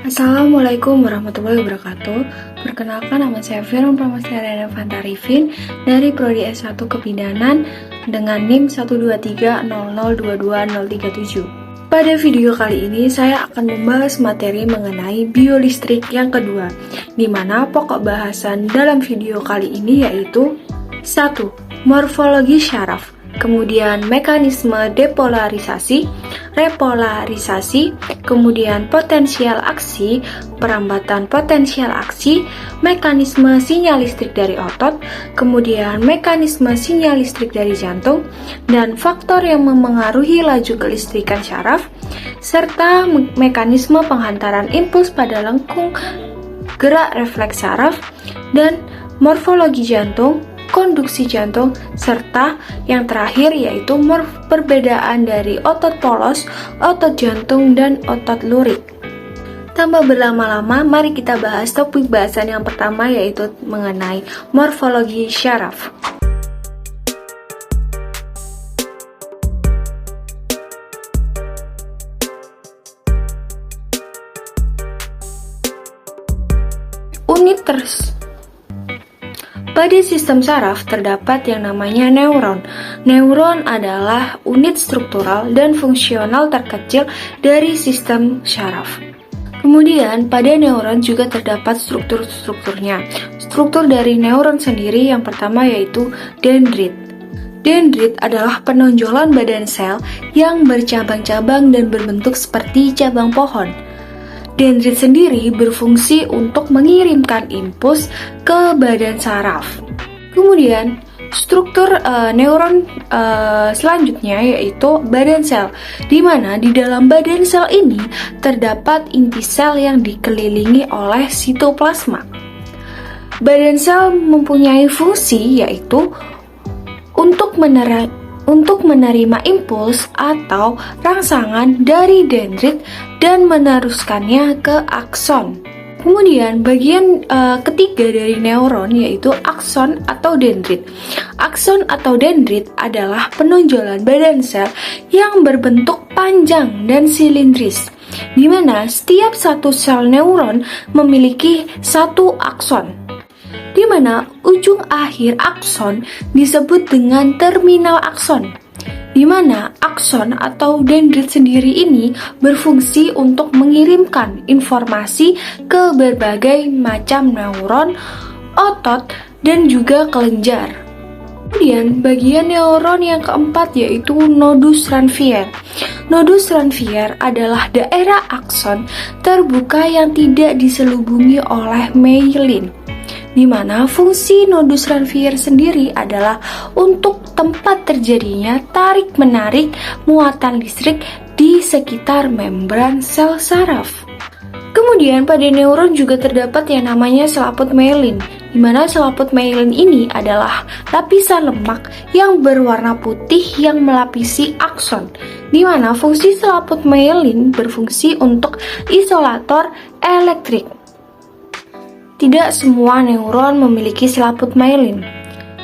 Assalamualaikum warahmatullahi wabarakatuh. Perkenalkan, nama saya Firman Pramastya Fantarifin dari Prodi S1 Kebidanan dengan NIM 12300220037. Pada video kali ini saya akan membahas materi mengenai biolistrik yang kedua, di mana pokok bahasan dalam video kali ini yaitu 1. Morfologi syaraf, kemudian mekanisme depolarisasi, repolarisasi, kemudian potensial aksi, perambatan potensial aksi, mekanisme sinyal listrik dari otot, kemudian mekanisme sinyal listrik dari jantung, dan faktor yang memengaruhi laju kelistrikan syaraf, serta mekanisme penghantaran impuls pada lengkung gerak refleks syaraf, dan morfologi jantung, konduksi jantung, serta yang terakhir yaitu perbedaan dari otot polos, otot jantung, dan otot lurik. Tanpa berlama-lama, mari kita bahas topik bahasan yang pertama yaitu mengenai morfologi syaraf. Pada sistem saraf terdapat yang namanya neuron. Neuron adalah unit struktural dan fungsional terkecil dari sistem saraf. Kemudian pada neuron juga terdapat struktur-strukturnya. Struktur dari neuron sendiri yang pertama yaitu dendrit. Dendrit adalah penonjolan badan sel yang bercabang-cabang dan berbentuk seperti cabang pohon. Dendrit sendiri berfungsi untuk mengirimkan impuls ke badan saraf. Kemudian, struktur neuron selanjutnya yaitu badan sel, di mana di dalam badan sel ini terdapat inti sel yang dikelilingi oleh sitoplasma. Badan sel mempunyai fungsi yaitu untuk menerima impuls atau rangsangan dari dendrit dan meneruskannya ke akson. Kemudian bagian ketiga dari neuron yaitu akson atau dendrit. Akson atau dendrit adalah penonjolan badan sel yang berbentuk panjang dan silindris, di mana setiap satu sel neuron memiliki satu akson, di mana ujung akhir akson disebut dengan terminal akson, di mana akson atau dendrit sendiri ini berfungsi untuk mengirimkan informasi ke berbagai macam neuron, otot, dan juga kelenjar. Kemudian bagian neuron yang keempat yaitu nodus Ranvier. Nodus Ranvier adalah daerah akson terbuka yang tidak diselubungi oleh myelin, di mana fungsi nodus Ranvier sendiri adalah untuk tempat terjadinya tarik-menarik muatan listrik di sekitar membran sel saraf. Kemudian pada neuron juga terdapat yang namanya selaput myelin, di mana selaput myelin ini adalah lapisan lemak yang berwarna putih yang melapisi akson, di mana fungsi selaput myelin berfungsi untuk isolator elektrik. Tidak semua neuron memiliki selaput myelin,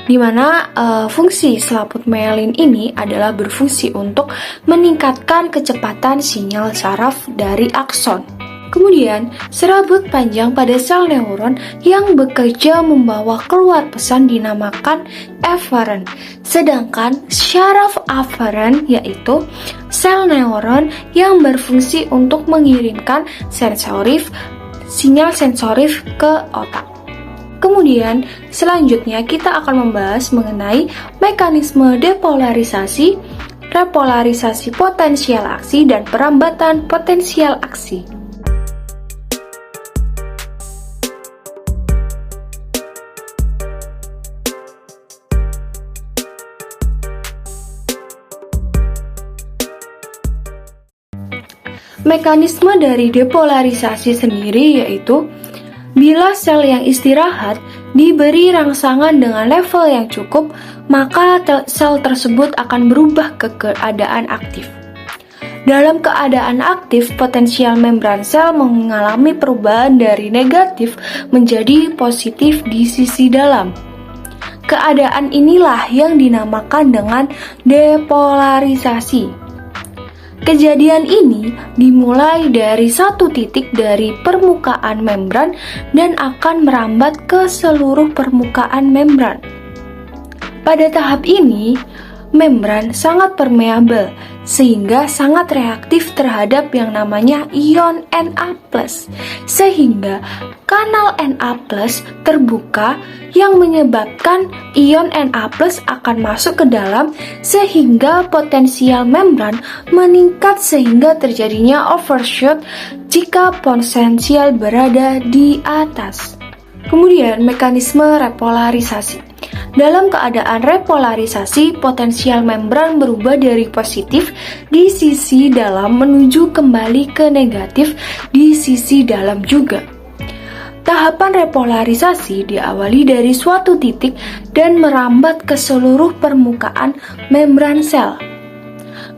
di mana fungsi selaput myelin ini adalah berfungsi untuk meningkatkan kecepatan sinyal saraf dari akson. Kemudian, serabut panjang pada sel neuron yang bekerja membawa keluar pesan dinamakan eferen. Sedangkan syaraf aferen yaitu sel neuron yang berfungsi untuk mengirimkan sinyal sensoris ke otak. Kemudian, selanjutnya kita akan membahas mengenai mekanisme depolarisasi, repolarisasi potensial aksi, dan perambatan potensial aksi. Mekanisme dari depolarisasi sendiri yaitu bila sel yang istirahat diberi rangsangan dengan level yang cukup, maka sel tersebut akan berubah ke keadaan aktif. Dalam keadaan aktif, potensial membran sel mengalami perubahan dari negatif menjadi positif di sisi dalam. Keadaan inilah yang dinamakan dengan depolarisasi. Kejadian ini dimulai dari satu titik dari permukaan membran dan akan merambat ke seluruh permukaan membran. Pada tahap ini, membran sangat permeabel sehingga sangat reaktif terhadap yang namanya ion Na+, sehingga kanal Na+ terbuka yang menyebabkan ion Na+ akan masuk ke dalam sehingga potensial membran meningkat sehingga terjadinya overshoot jika potensial berada di atas. Kemudian mekanisme repolarisasi. Dalam keadaan repolarisasi, potensial membran berubah dari positif di sisi dalam menuju kembali ke negatif di sisi dalam juga. Tahapan repolarisasi diawali dari suatu titik dan merambat ke seluruh permukaan membran sel.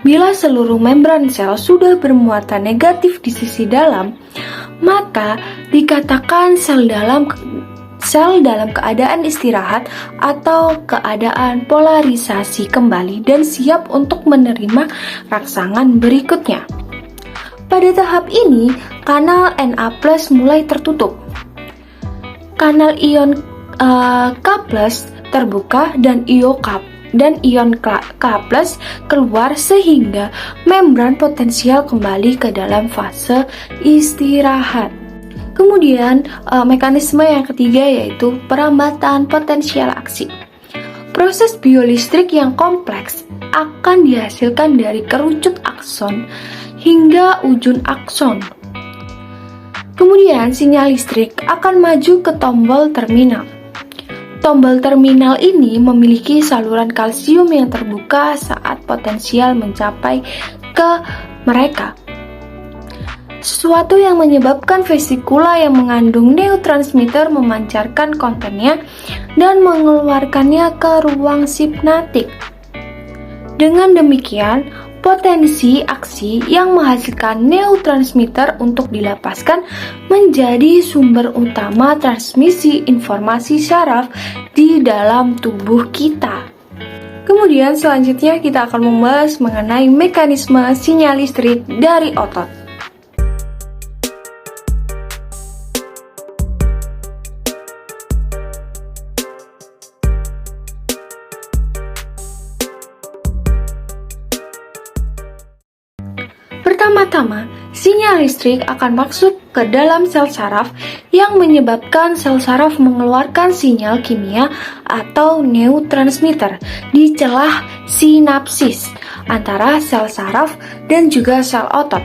Bila seluruh membran sel sudah bermuatan negatif di sisi dalam, maka dikatakan sel dalam keadaan istirahat atau keadaan polarisasi kembali dan siap untuk menerima rangsangan berikutnya. Pada tahap ini, kanal Na+ mulai tertutup. Kanal ion K+ terbuka dan ion K+ keluar sehingga membran potensial kembali ke dalam fase istirahat. Kemudian mekanisme yang ketiga yaitu perambatan potensial aksi. Proses biolistrik yang kompleks akan dihasilkan dari kerucut akson hingga ujung akson. Kemudian sinyal listrik akan maju ke tombol terminal. Tombol terminal ini memiliki saluran kalsium yang terbuka saat potensial mencapai ke mereka. Sesuatu yang menyebabkan vesikula yang mengandung neurotransmitter memancarkan kontennya dan mengeluarkannya ke ruang sinaptik. Dengan demikian, potensi aksi yang menghasilkan neurotransmitter untuk dilepaskan menjadi sumber utama transmisi informasi syaraf di dalam tubuh kita. Kemudian selanjutnya kita akan membahas mengenai mekanisme sinyal listrik dari otot. Pertama-tama, sinyal listrik akan masuk ke dalam sel saraf yang menyebabkan sel saraf mengeluarkan sinyal kimia atau neurotransmitter di celah sinapsis antara sel saraf dan juga sel otot.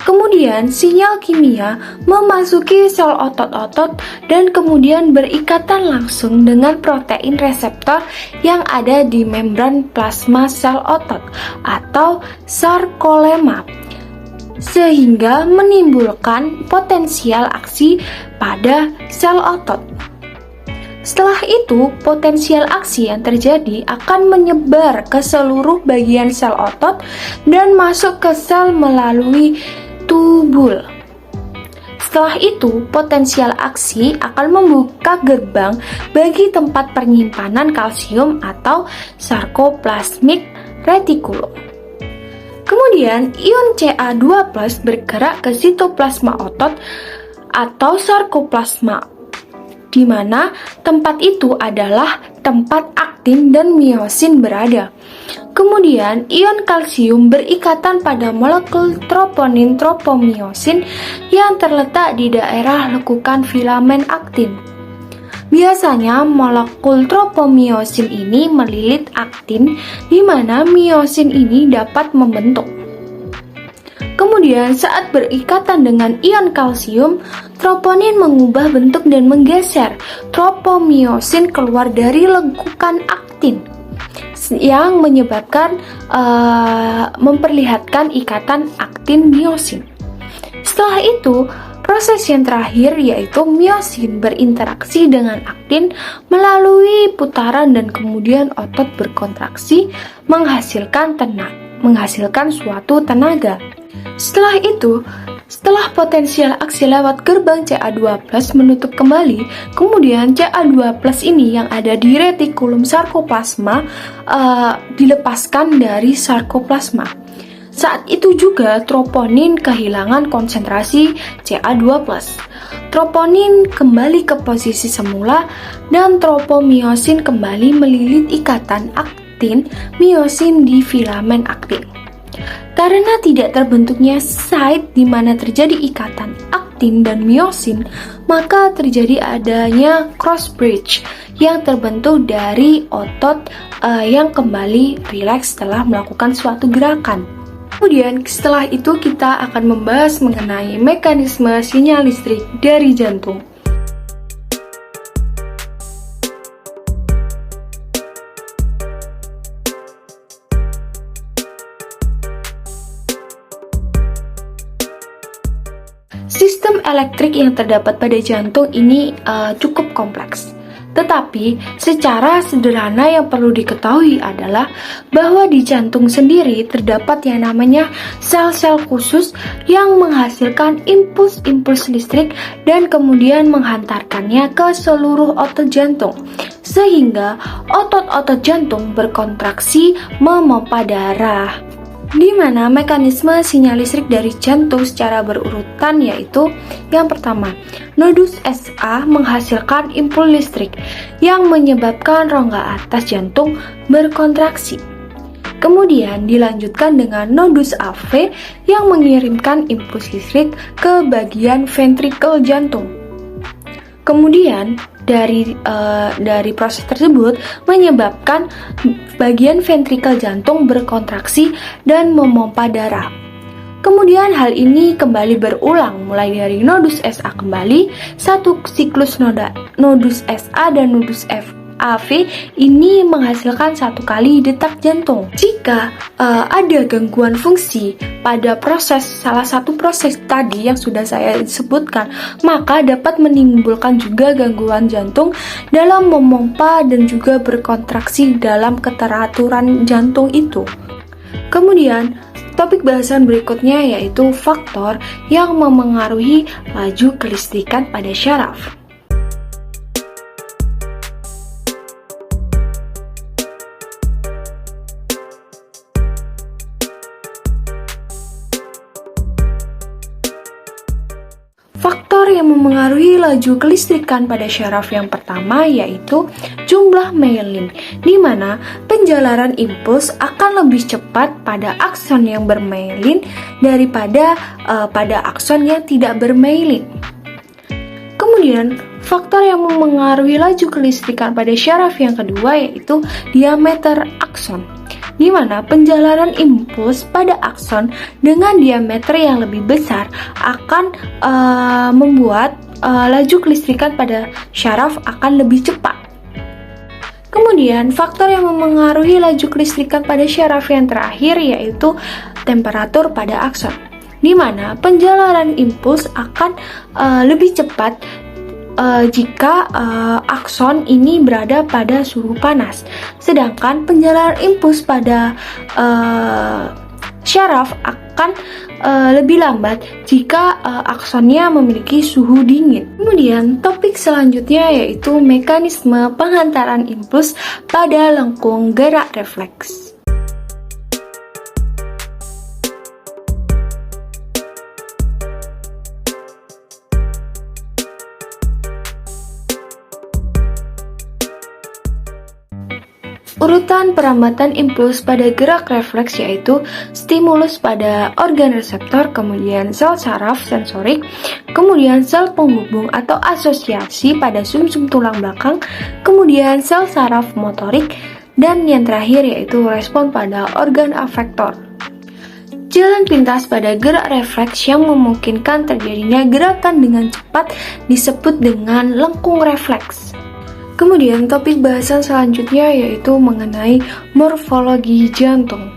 Kemudian sinyal kimia memasuki sel otot-otot dan kemudian berikatan langsung dengan protein reseptor yang ada di membran plasma sel otot atau sarkolema, sehingga menimbulkan potensial aksi pada sel otot. Setelah itu, potensial aksi yang terjadi akan menyebar ke seluruh bagian sel otot dan masuk ke sel melalui tubul. Setelah itu, potensial aksi akan membuka gerbang bagi tempat penyimpanan kalsium atau sarkoplasmic reticulum. Kemudian, ion Ca2+ bergerak ke sitoplasma otot atau sarkoplasma, di mana tempat itu adalah tempat aktin dan miosin berada. Kemudian, ion kalsium berikatan pada molekul troponin tropomiosin yang terletak di daerah lekukan filamen aktin. Biasanya molekul tropomiosin ini melilit aktin, di mana miosin ini dapat membentuk. Kemudian saat berikatan dengan ion kalsium, troponin mengubah bentuk dan menggeser tropomiosin keluar dari lekukan aktin, yang menyebabkan memperlihatkan ikatan aktin miosin. Setelah itu, proses yang terakhir yaitu miosin berinteraksi dengan aktin melalui putaran dan kemudian otot berkontraksi menghasilkan suatu tenaga. Setelah itu, setelah potensial aksi lewat gerbang Ca2+ menutup kembali, kemudian Ca2+ ini yang ada di retikulum sarkoplasma dilepaskan dari sarkoplasma. Saat itu juga troponin kehilangan konsentrasi Ca2+. Troponin kembali ke posisi semula dan tropomiosin kembali melilit ikatan aktin miosin di filamen aktin. Karena tidak terbentuknya site di mana terjadi ikatan aktin dan miosin, maka terjadi adanya cross bridge yang terbentuk dari otot yang kembali rileks setelah melakukan suatu gerakan. Kemudian setelah itu kita akan membahas mengenai mekanisme sinyal listrik dari jantung. Sistem elektrik yang terdapat pada jantung ini cukup kompleks. Tetapi, secara sederhana yang perlu diketahui adalah bahwa di jantung sendiri terdapat yang namanya sel-sel khusus yang menghasilkan impuls-impuls listrik dan kemudian menghantarkannya ke seluruh otot jantung. Sehingga otot-otot jantung berkontraksi memompa darah. Di mana mekanisme sinyal listrik dari jantung secara berurutan yaitu yang pertama, nodus SA menghasilkan impuls listrik yang menyebabkan rongga atas jantung berkontraksi. Kemudian dilanjutkan dengan nodus AV yang mengirimkan impuls listrik ke bagian ventrikel jantung. Kemudian dari proses tersebut menyebabkan bagian ventrikel jantung berkontraksi dan memompa darah. Kemudian hal ini kembali berulang mulai dari nodus SA kembali, satu siklus nodus SA dan nodus AV ini menghasilkan satu kali detak jantung. Jika ada gangguan fungsi pada salah satu proses tadi yang sudah saya sebutkan, maka dapat menimbulkan juga gangguan jantung dalam memompa dan juga berkontraksi dalam keteraturan jantung itu. Kemudian, topik bahasan berikutnya yaitu faktor yang memengaruhi laju kelistrikan pada syaraf. Faktor yang memengaruhi laju kelistrikan pada syaraf yang pertama yaitu jumlah myelin, di mana penjalaran impuls akan lebih cepat pada akson yang bermyelin daripada pada akson yang tidak bermyelin. Kemudian, faktor yang memengaruhi laju kelistrikan pada syaraf yang kedua yaitu diameter akson, di mana penjalaran impuls pada akson dengan diameter yang lebih besar akan membuat laju kelistrikan pada syaraf akan lebih cepat. Kemudian, faktor yang memengaruhi laju kelistrikan pada syaraf yang terakhir yaitu temperatur pada akson, di mana penjalaran impuls akan lebih cepat jika akson ini berada pada suhu panas, sedangkan penjalaran impuls pada syaraf akan lebih lambat jika aksonnya memiliki suhu dingin. Kemudian topik selanjutnya yaitu mekanisme penghantaran impuls pada lengkung gerak refleks. Urutan perambatan impuls pada gerak refleks yaitu stimulus pada organ reseptor, kemudian sel saraf sensorik, kemudian sel penghubung atau asosiasi pada sumsum tulang belakang, kemudian sel saraf motorik, dan yang terakhir yaitu respon pada organ afektor. Jalan pintas pada gerak refleks yang memungkinkan terjadinya gerakan dengan cepat disebut dengan lengkung refleks. Kemudian topik bahasan selanjutnya yaitu mengenai morfologi jantung.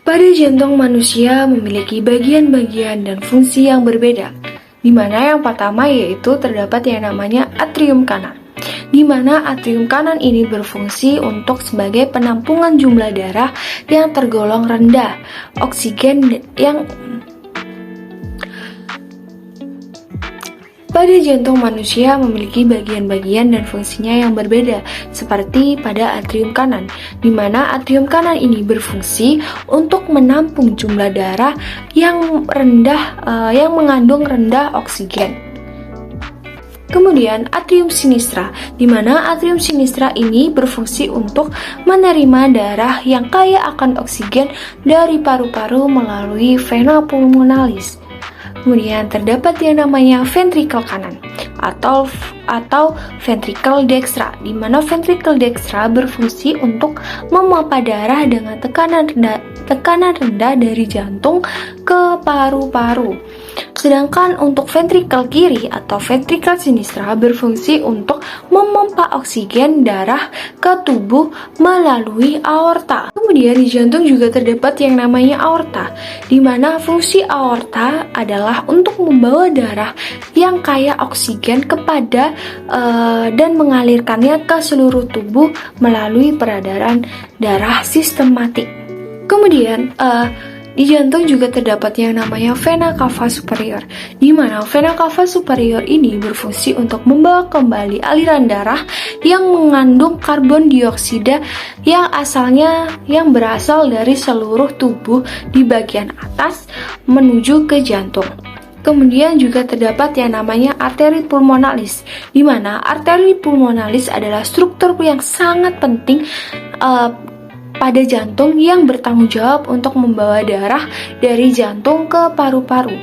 Pada jantung manusia memiliki bagian-bagian dan fungsi yang berbeda, di mana yang pertama yaitu terdapat yang namanya atrium kanan, di mana atrium kanan ini berfungsi untuk sebagai penampungan jumlah darah yang tergolong rendah, oksigen yang pada jantung manusia memiliki bagian-bagian dan fungsinya yang berbeda, seperti pada atrium kanan, di mana atrium kanan ini berfungsi untuk menampung jumlah darah yang rendah, yang mengandung rendah oksigen. Kemudian atrium sinistra, di mana atrium sinistra ini berfungsi untuk menerima darah yang kaya akan oksigen dari paru-paru melalui vena pulmonalis. Kemudian terdapat yang namanya ventrikel kanan atau ventrikel dextra, di mana ventrikel dextra berfungsi untuk memompa darah dengan tekanan rendah dari jantung ke paru-paru. Sedangkan untuk ventrikel kiri atau ventrikel sinistra berfungsi untuk memompa oksigen darah ke tubuh melalui aorta. Kemudian di jantung juga terdapat yang namanya aorta, di mana fungsi aorta adalah untuk membawa darah yang kaya oksigen kepada dan mengalirkannya ke seluruh tubuh melalui peredaran darah sistematik. Kemudian di jantung juga terdapat yang namanya vena cava superior, di mana vena cava superior ini berfungsi untuk membawa kembali aliran darah yang mengandung karbon dioksida yang berasal dari seluruh tubuh di bagian atas menuju ke jantung. Kemudian juga terdapat yang namanya arteri pulmonalis, di mana arteri pulmonalis adalah struktur yang sangat penting pada jantung yang bertanggung jawab untuk membawa darah dari jantung ke paru-paru.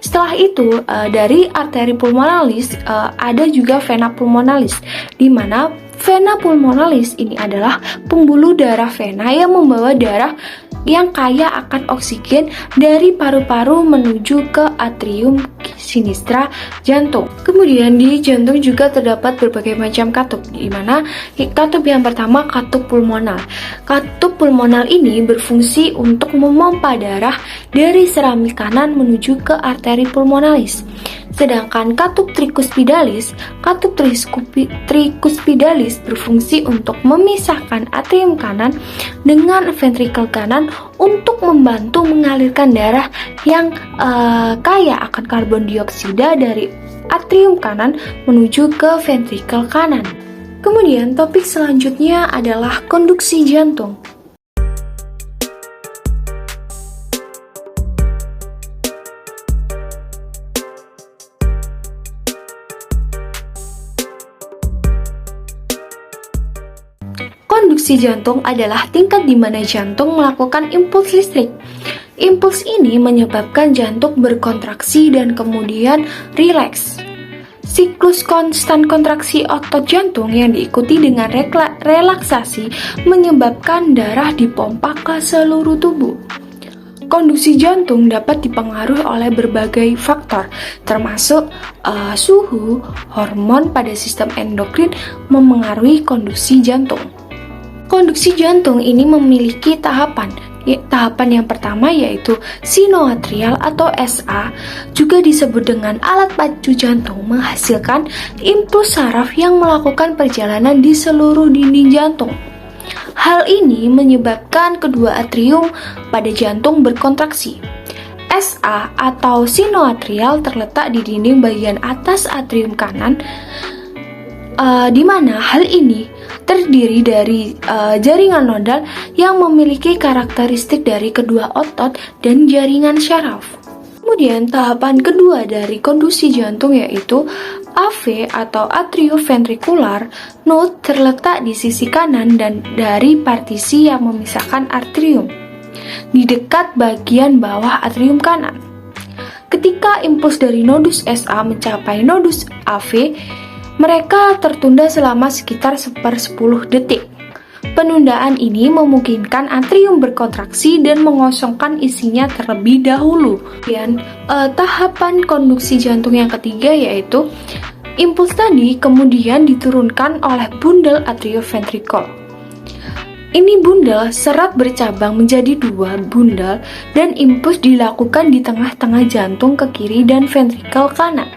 Setelah itu, dari arteri pulmonalis ada juga vena pulmonalis, di mana vena pulmonalis ini adalah pembuluh darah vena yang membawa darah yang kaya akan oksigen dari paru-paru menuju ke atrium sinistra jantung. Kemudian di jantung juga terdapat berbagai macam katup, di mana katup yang pertama katup pulmonal. Katup pulmonal ini berfungsi untuk memompa darah dari seramik kanan menuju ke arteri pulmonalis. Sedangkan katup trikuspidalis berfungsi untuk memisahkan atrium kanan dengan ventrikel kanan untuk membantu mengalirkan darah yang kaya akan karbon dioksida dari atrium kanan menuju ke ventrikel kanan. Kemudian topik selanjutnya adalah konduksi jantung. Konduksi jantung adalah tingkat di mana jantung melakukan impuls listrik. Impuls ini menyebabkan jantung berkontraksi dan kemudian rileks. Siklus konstan kontraksi otot jantung yang diikuti dengan relaksasi menyebabkan darah dipompa ke seluruh tubuh. Konduksi jantung dapat dipengaruhi oleh berbagai faktor, termasuk suhu, hormon pada sistem endokrin memengaruhi konduksi jantung. Konduksi jantung ini memiliki tahapan. Tahapan yang pertama yaitu sinoatrial atau SA, juga disebut dengan alat pacu jantung, menghasilkan impuls saraf yang melakukan perjalanan di seluruh dinding jantung. Hal ini menyebabkan kedua atrium pada jantung berkontraksi. SA atau sinoatrial terletak di dinding bagian atas atrium kanan, di mana hal ini terdiri dari jaringan nodal yang memiliki karakteristik dari kedua otot dan jaringan syaraf. Kemudian tahapan kedua dari konduksi jantung yaitu AV atau atrioventricular node terletak di sisi kanan dan dari partisi yang memisahkan atrium di dekat bagian bawah atrium kanan. Ketika impuls dari nodus SA mencapai nodus AV, mereka tertunda selama sekitar 1/10 detik. Penundaan ini memungkinkan atrium berkontraksi dan mengosongkan isinya terlebih dahulu. Dan tahapan konduksi jantung yang ketiga yaitu impuls tadi kemudian diturunkan oleh bundel atrioventrikel. Ini bundel serat bercabang menjadi 2 bundel dan impuls dilakukan di tengah-tengah jantung ke kiri dan ventrikel kanan.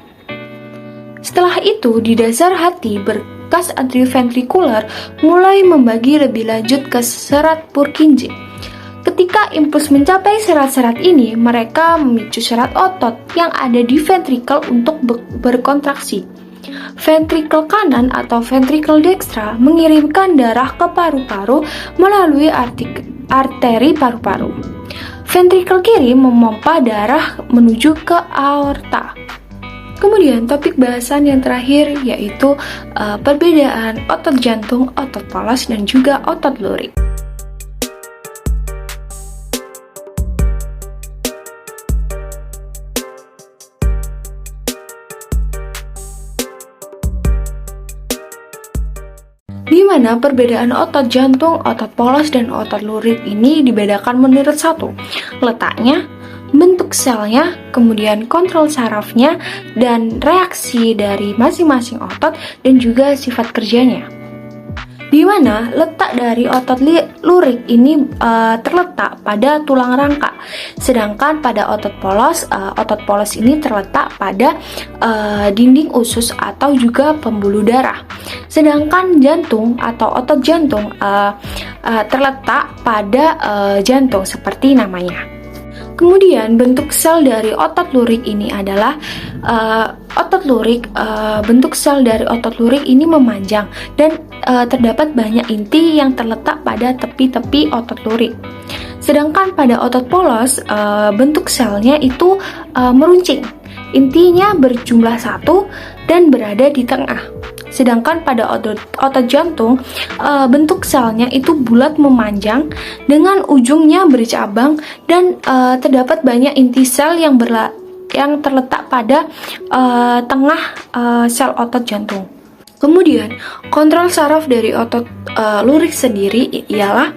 Setelah itu, di dasar hati berkas atrioventrikular mulai membagi lebih lanjut ke serat Purkinje. Ketika impuls mencapai serat-serat ini, mereka memicu serat otot yang ada di ventrikel untuk berkontraksi. Ventrikel kanan atau ventrikel dekstra mengirimkan darah ke paru-paru melalui arteri paru-paru. Ventrikel kiri memompa darah menuju ke aorta. Kemudian topik bahasan yang terakhir yaitu perbedaan otot jantung, otot polos, dan juga otot lurik. Di mana perbedaan otot jantung, otot polos, dan otot lurik ini dibedakan menurut satu, letaknya, bentuk selnya, kemudian kontrol sarafnya, dan reaksi dari masing-masing otot dan juga sifat kerjanya. Di mana letak dari otot lurik ini terletak pada tulang rangka, sedangkan pada otot polos ini terletak pada dinding usus atau juga pembuluh darah. Sedangkan jantung atau otot jantung terletak pada jantung seperti namanya. Kemudian bentuk sel dari otot lurik ini adalah bentuk sel dari otot lurik ini memanjang dan terdapat banyak inti yang terletak pada tepi-tepi otot lurik. Sedangkan pada otot polos bentuk selnya itu meruncing. Intinya berjumlah 1 dan berada di tengah. Sedangkan pada otot jantung, bentuk selnya itu bulat memanjang dengan ujungnya bercabang dan terdapat banyak inti sel yang terletak pada tengah sel otot jantung. Kemudian, kontrol saraf dari otot lurik sendiri ialah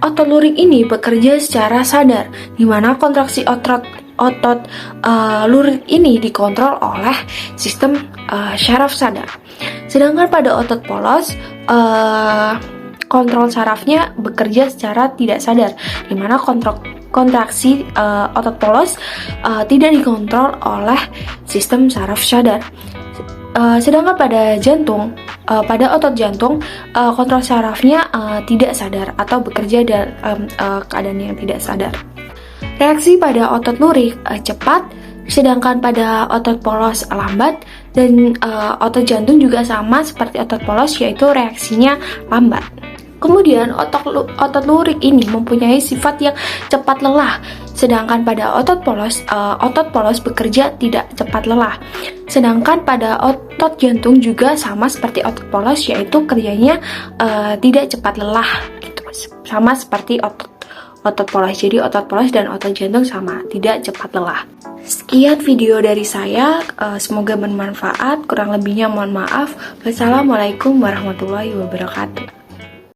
otot lurik ini bekerja secara sadar, di mana kontraksi otot lurik ini dikontrol oleh sistem syaraf sadar. Sedangkan pada otot polos, kontrol sarafnya bekerja secara tidak sadar, di mana kontraksi otot polos tidak dikontrol oleh sistem saraf sadar. Sedangkan pada jantung, pada otot jantung, kontrol sarafnya tidak sadar atau bekerja dalam keadaan yang tidak sadar. Reaksi pada otot lurik cepat, sedangkan pada otot polos lambat, dan otot jantung juga sama seperti otot polos, yaitu reaksinya lambat. Kemudian otot lurik ini mempunyai sifat yang cepat lelah, sedangkan pada otot polos bekerja tidak cepat lelah. Sedangkan pada otot jantung juga sama seperti otot polos, yaitu kerjanya tidak cepat lelah, gitu, sama seperti otot polos. Jadi otot polos dan otot jantung sama, tidak cepat lelah. Sekian video dari saya, semoga bermanfaat. Kurang lebihnya mohon maaf. Wassalamualaikum warahmatullahi wabarakatuh.